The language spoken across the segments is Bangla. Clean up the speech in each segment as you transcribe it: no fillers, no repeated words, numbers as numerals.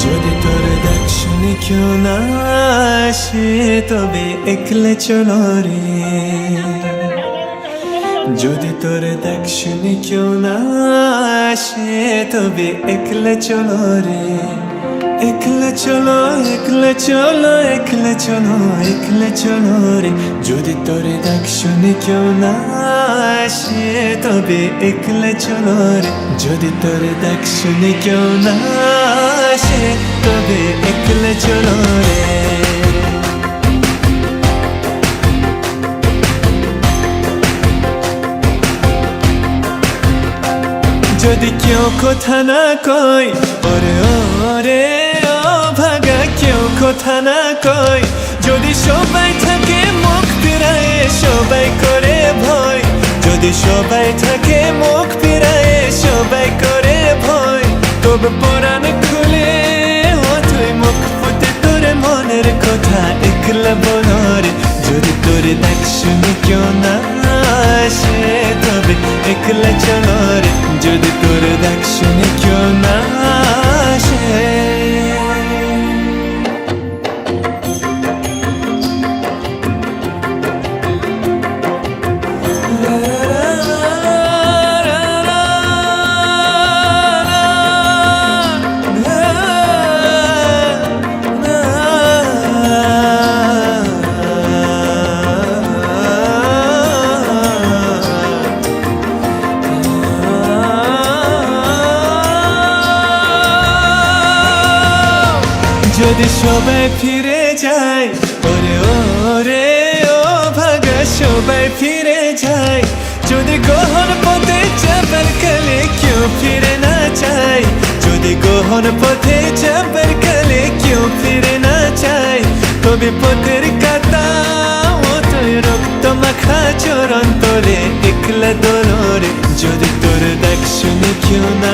যদি তোর দেখ শুনে কেউ না আসে তবে একলে চলো রে। যদি তোর দেখ শুনে কেউ না আসে তবে একলে চলো রে। একলে চলো, একলে চলো, একলে চলো, একলে চলো রে। যদি তোর দেখ শুনে কেউ না আসে তবে একলে চলো রে। যদি তোর দেখ শুনে কেউ না আসে তবে একলে চলো রে। যদি কেউ কথা না কয় ওরে ওরে ও ভাগা, কেউ কথা না কয়, যদি সবাই থাকে মুখ ফিরায় সবাই করে ভয়, যদি সবাই থাকে মুখ ফিরায় সবাই করে ভয়, তবে পরাণ খুলে ও তুই মুখ ফুটে তোর মনের কথা একলা বলো রে। যদি তোর দেখ শুনে কেউ না আসে তবে একলা চলো রে। যদি তোর দেখ শুনে কেউ না আসে। যদি সবাই ফিরে যায় ওরে ওরে ও ভাগা, সবাই ফিরে যায়, যদি গহন পথে যাবার কালে কেউ ফিরে না চায়, যদি গহন পথে যাবার কালে কেউ ফিরে না চায়, তবে পথের কাটা ও তুই রক্ত মাখা চরণ তোলে একলা দোলো রে। যদি তোর দেখ শুনে কেউ না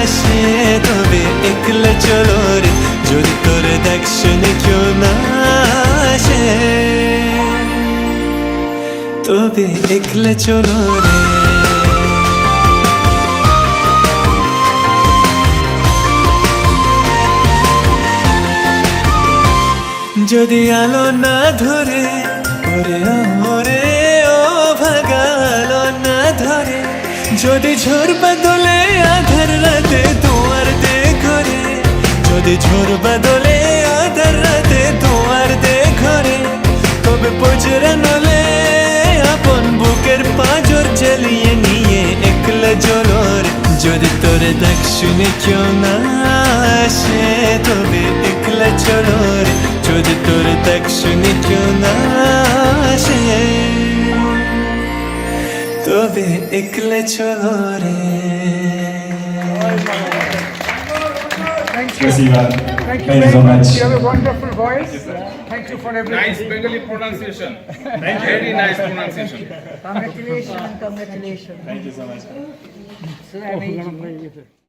আসে তবে একলা চলো রে। যদি তোর দেখ শুনে কেউ না আসে তবে একলা চলো রে। যদি আলো না ধরে ওরে ওরে ও ভাগা, আলো না ধরে, যদি ঝড় বাদলে আধার রাতে দুয়ার দে ঘরে, যদি ঝড় বাদলে আধার রাতে দুয়ার দে ঘরে, তবে পজরা নলে আপন বুকের পাঁজর জ্বালিয়ে নিয়ে একলা চলো রে। যদি তোর দেখ শুনে কেউ না আসে তবে একলা চলো রে। যদি তোর দেখ শুনে কেউ না আসে তবে একলা চলো রে। Thank you. Thank you very much. You have a wonderful voice. Thank you for everything. Nice Bengali pronunciation. Thank you. Very nice pronunciation. Congratulations, congratulations. Thank you so much. So amazing.